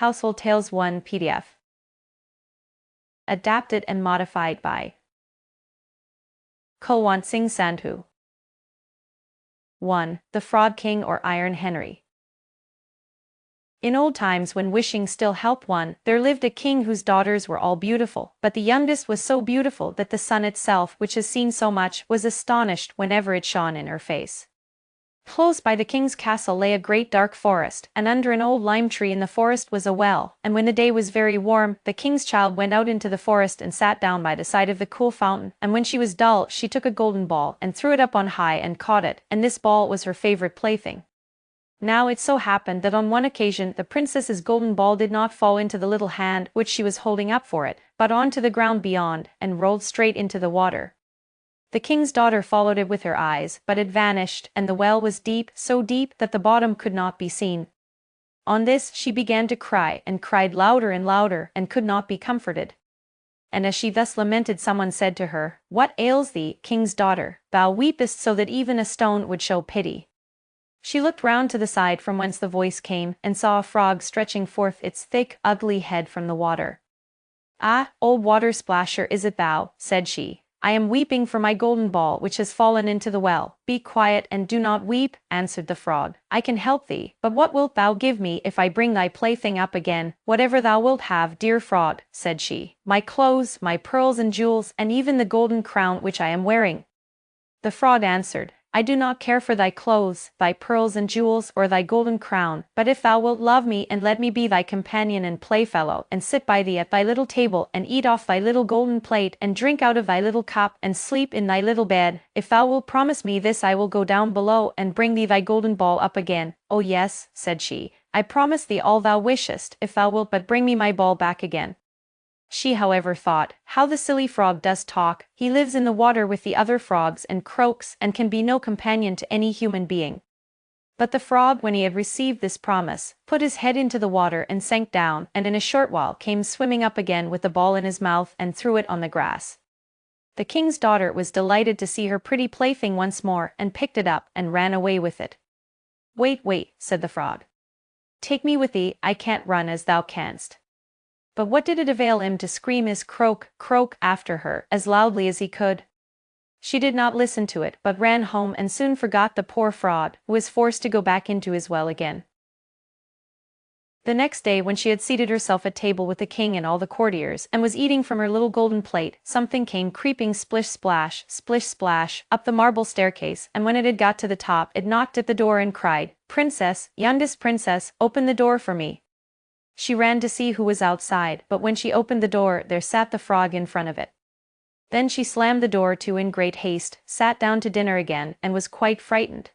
Household Tales 1 PDF. Adapted and modified by Kulwant Singh Sandhu. 1. The Frog King or Iron Henry. In old times, when wishing still helped one, there lived a king whose daughters were all beautiful, but the youngest was so beautiful that the sun itself, which has seen so much, was astonished whenever it shone in her face. Close by the king's castle lay a great dark forest, and under an old lime tree in the forest was a well, and when the day was very warm, the king's child went out into the forest and sat down by the side of the cool fountain, and when she was dull, she took a golden ball, and threw it up on high and caught it, and this ball was her favorite plaything. Now it so happened that on one occasion the princess's golden ball did not fall into the little hand which she was holding up for it, but on to the ground beyond, and rolled straight into the water. The king's daughter followed it with her eyes, but it vanished, and the well was deep, so deep that the bottom could not be seen. On this she began to cry, and cried louder and louder, and could not be comforted. And as she thus lamented, someone said to her, "What ails thee, king's daughter? Thou weepest so that even a stone would show pity." She looked round to the side from whence the voice came, and saw a frog stretching forth its thick, ugly head from the water. "Ah, old water splasher, is it thou?" said she. "I am weeping for my golden ball which has fallen into the well." "Be quiet and do not weep," answered the frog. "I can help thee, but what wilt thou give me if I bring thy plaything up again?" "Whatever thou wilt have, dear frog," said she. "My clothes, my pearls and jewels, and even the golden crown which I am wearing." The frog answered, "I do not care for thy clothes, thy pearls and jewels, or thy golden crown, but if thou wilt love me and let me be thy companion and playfellow, and sit by thee at thy little table, and eat off thy little golden plate, and drink out of thy little cup, and sleep in thy little bed, if thou wilt promise me this, I will go down below and bring thee thy golden ball up again." "Oh yes," said she, "I promise thee all thou wishest, if thou wilt but bring me my ball back again." She however thought, "How the silly frog does talk! He lives in the water with the other frogs and croaks, and can be no companion to any human being." But the frog, when he had received this promise, put his head into the water and sank down, and in a short while came swimming up again with the ball in his mouth, and threw it on the grass. The king's daughter was delighted to see her pretty plaything once more, and picked it up, and ran away with it. "Wait, wait," said the frog. "Take me with thee, I can't run as thou canst." But what did it avail him to scream his croak, croak after her, as loudly as he could? She did not listen to it, but ran home and soon forgot the poor frog, who was forced to go back into his well again. The next day, when she had seated herself at table with the king and all the courtiers, and was eating from her little golden plate, something came creeping splish splash, up the marble staircase, and when it had got to the top, it knocked at the door and cried, "Princess, youngest princess, open the door for me." She ran to see who was outside, but when she opened the door, there sat the frog in front of it. Then she slammed the door to in great haste, sat down to dinner again, and was quite frightened.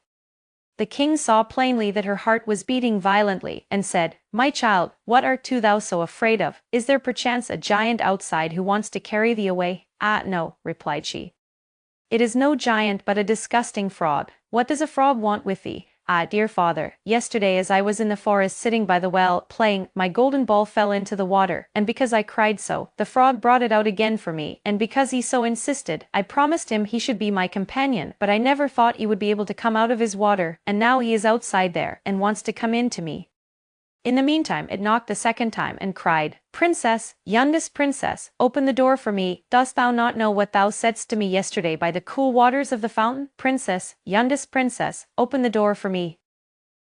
The king saw plainly that her heart was beating violently, and said, "My child, what art thou so afraid of? Is there perchance a giant outside who wants to carry thee away?" "Ah, no," replied she. "It is no giant but a disgusting frog." "What does a frog want with thee?" "Ah, dear father, yesterday as I was in the forest sitting by the well, playing, my golden ball fell into the water, and because I cried so, the frog brought it out again for me, and because he so insisted, I promised him he should be my companion, but I never thought he would be able to come out of his water, and now he is outside there, and wants to come in to me." In the meantime it knocked a second time, and cried, "Princess, youngest princess, open the door for me. Dost thou not know what thou saidst to me yesterday by the cool waters of the fountain? Princess, youngest princess, open the door for me."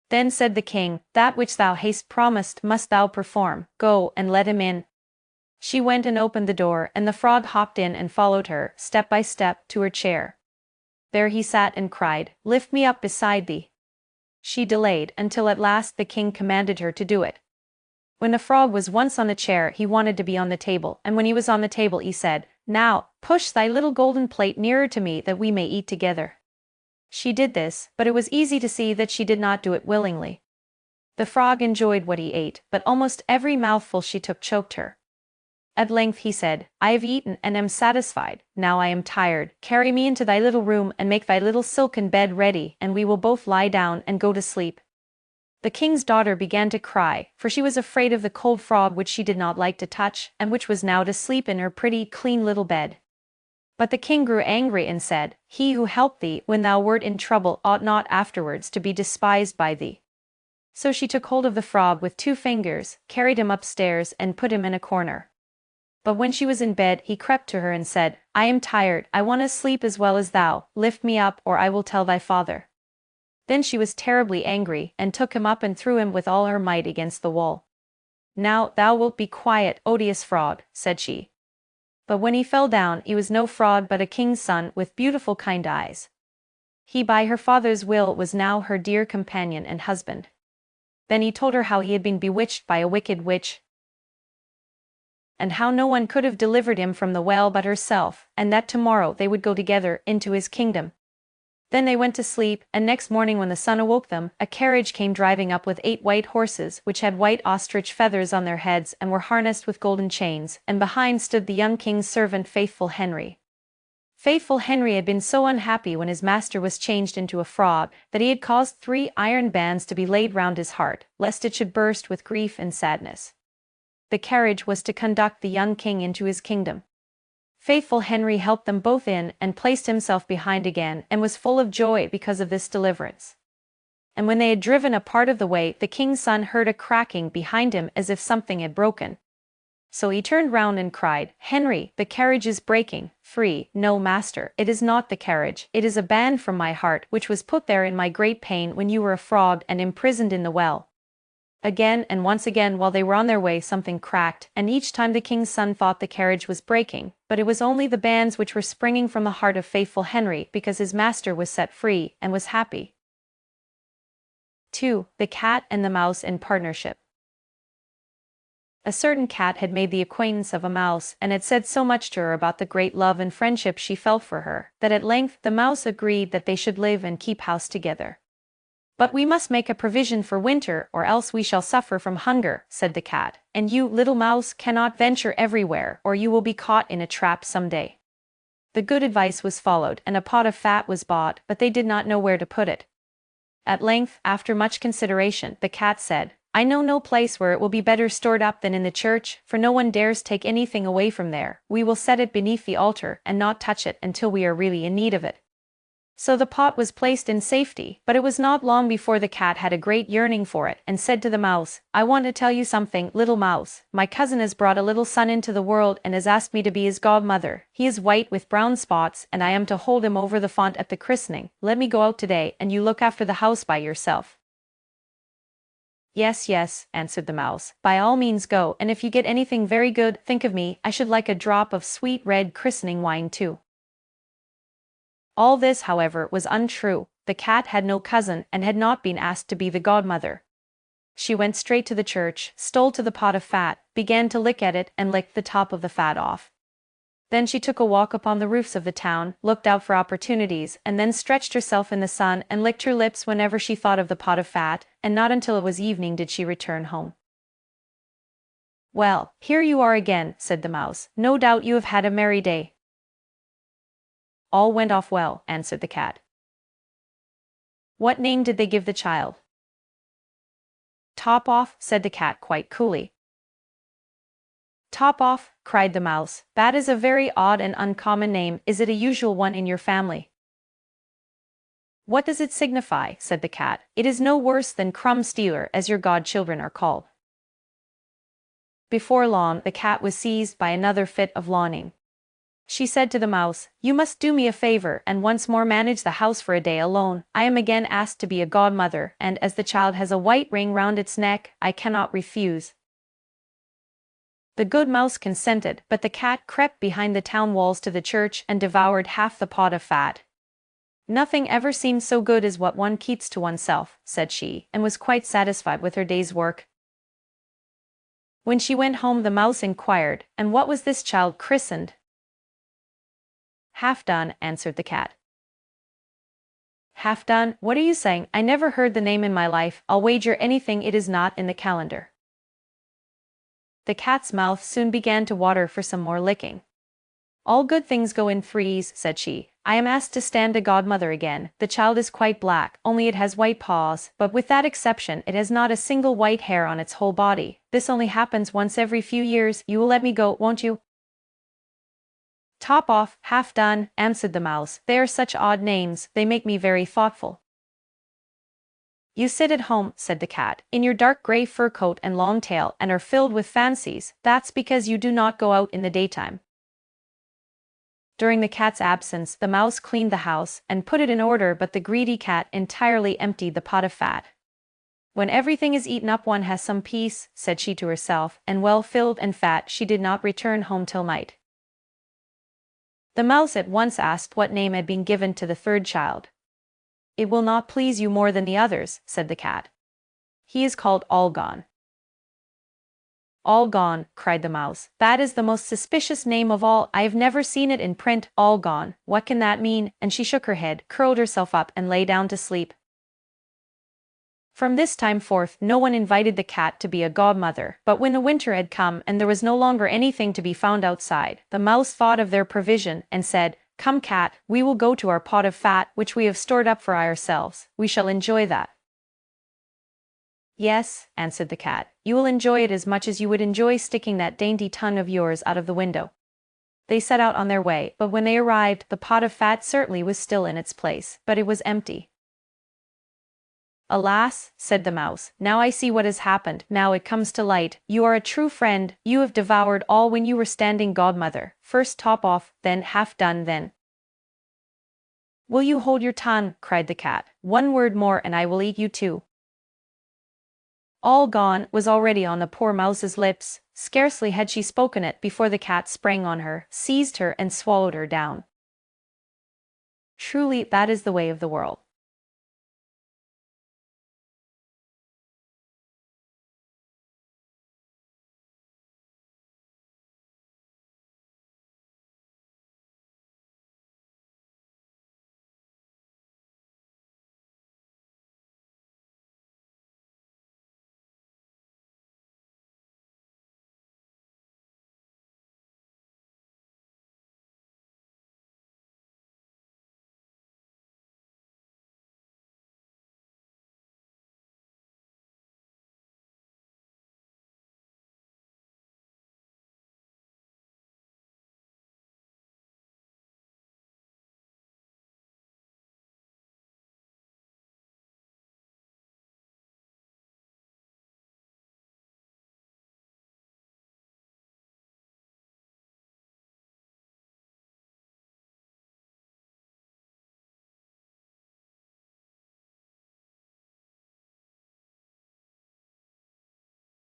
Then said the king, "That which thou hast promised must thou perform. Go, and let him in." She went and opened the door, and the frog hopped in and followed her, step by step, to her chair. There he sat and cried, "Lift me up beside thee." She delayed, until at last the king commanded her to do it. When the frog was once on the chair, he wanted to be on the table, and when he was on the table he said, "Now, push thy little golden plate nearer to me that we may eat together." She did this, but it was easy to see that she did not do it willingly. The frog enjoyed what he ate, but almost every mouthful she took choked her. At length he said, "I have eaten and am satisfied, now I am tired. Carry me into thy little room and make thy little silken bed ready, and we will both lie down and go to sleep." The king's daughter began to cry, for she was afraid of the cold frog which she did not like to touch, and which was now to sleep in her pretty, clean little bed. But the king grew angry and said, "He who helped thee when thou wert in trouble ought not afterwards to be despised by thee." So she took hold of the frog with 2 fingers, carried him upstairs and put him in a corner. But when she was in bed, he crept to her and said, I am tired, I want to sleep as well as thou, lift me up or I will tell thy father. Then she was terribly angry, and took him up and threw him with all her might against the wall. Now thou wilt be quiet, odious fraud, said she. But when he fell down, he was no fraud but a king's son with beautiful kind eyes. He by her father's will was now her dear companion and husband. Then he told her how he had been bewitched by a wicked witch, and how no one could have delivered him from the well but herself, and that tomorrow they would go together into his kingdom. Then they went to sleep, and next morning when the sun awoke them, a carriage came driving up with 8 white horses which had white ostrich feathers on their heads and were harnessed with golden chains, and behind stood the young king's servant Faithful Henry. Faithful Henry had been so unhappy when his master was changed into a frog, that he had caused 3 iron bands to be laid round his heart, lest it should burst with grief and sadness. The carriage was to conduct the young king into his kingdom. Faithful Henry helped them both in, and placed himself behind again, and was full of joy because of this deliverance. And when they had driven a part of the way, the king's son heard a cracking behind him as if something had broken. So he turned round and cried, Henry, the carriage is breaking, free. No, master, it is not the carriage, it is a band from my heart which was put there in my great pain when you were a frog and imprisoned in the well. Again and once again while they were on their way something cracked, and each time the king's son thought the carriage was breaking, but it was only the bands which were springing from the heart of Faithful Henry because his master was set free and was happy. 2. The Cat and the Mouse in Partnership. A certain cat had made the acquaintance of a mouse, and had said so much to her about the great love and friendship she felt for her, that at length the mouse agreed that they should live and keep house together. But we must make a provision for winter, or else we shall suffer from hunger, said the cat, and you, little mouse, cannot venture everywhere, or you will be caught in a trap some day. The good advice was followed, and a pot of fat was bought, but they did not know where to put it. At length, after much consideration, the cat said, I know no place where it will be better stored up than in the church, for no one dares take anything away from there. We will set it beneath the altar, and not touch it until we are really in need of it. So the pot was placed in safety, but it was not long before the cat had a great yearning for it, and said to the mouse, I want to tell you something, little mouse. My cousin has brought a little son into the world and has asked me to be his godmother. He is white with brown spots, and I am to hold him over the font at the christening. Let me go out today, and you look after the house by yourself. Yes, yes, answered the mouse, by all means go, and if you get anything very good, think of me. I should like a drop of sweet red christening wine too. All this, however, was untrue. The cat had no cousin, and had not been asked to be the godmother. She went straight to the church, stole to the pot of fat, began to lick at it, and licked the top of the fat off. Then she took a walk upon the roofs of the town, looked out for opportunities, and then stretched herself in the sun and licked her lips whenever she thought of the pot of fat, and not until it was evening did she return home. Well, here you are again, said the mouse. No doubt you have had a merry day. All went off well, answered the cat. What name did they give the child? Top off, said the cat quite coolly. Top off, cried the mouse, that is a very odd and uncommon name. Is it a usual one in your family? What does it signify, said the cat. It is no worse than Crumb Stealer, as your godchildren are called. Before long, the cat was seized by another fit of longing. She said to the mouse, You must do me a favor, and once more manage the house for a day alone. I am again asked to be a godmother, and as the child has a white ring round its neck, I cannot refuse. The good mouse consented, but the cat crept behind the town walls to the church and devoured half the pot of fat. Nothing ever seems so good as what one keeps to oneself, said she, and was quite satisfied with her day's work. When she went home the mouse inquired, And what was this child christened? Half Done, answered the cat. Half Done? What are you saying? I never heard the name in my life. I'll wager anything it is not in the calendar. The cat's mouth soon began to water for some more licking. All good things go in threes, said she. I am asked to stand a godmother again. The child is quite black, only it has white paws, but with that exception it has not a single white hair on its whole body. This only happens once every few years. You will let me go, won't you? Top off, Half Done, answered the mouse. They are such odd names, they make me very thoughtful. You sit at home, said the cat, in your dark grey fur coat and long tail, and are filled with fancies. That's because you do not go out in the daytime. During the cat's absence, the mouse cleaned the house and put it in order, but the greedy cat entirely emptied the pot of fat. When everything is eaten up one has some peace, said she to herself, and well filled and fat she did not return home till night. The mouse at once asked what name had been given to the third child. It will not please you more than the others, said the cat. He is called All Gone. All Gone, cried the mouse. That is the most suspicious name of all. I have never seen it in print. All Gone, what can that mean? And she shook her head, curled herself up, and lay down to sleep. From this time forth no one invited the cat to be a godmother, but when the winter had come and there was no longer anything to be found outside, the mouse thought of their provision, and said, Come, cat, we will go to our pot of fat which we have stored up for ourselves. We shall enjoy that. Yes, answered the cat, you will enjoy it as much as you would enjoy sticking that dainty tongue of yours out of the window. They set out on their way, but when they arrived, the pot of fat certainly was still in its place, but it was empty. Alas, said the mouse, now I see what has happened. Now it comes to light. You are a true friend. You have devoured all when you were standing godmother. First top off, then half done, then. Will you hold your tongue? Cried the cat. One word more and I will eat you too. All Gone was already on the poor mouse's lips. Scarcely had she spoken it before the cat sprang on her, seized her and swallowed her down. Truly, that is the way of the world.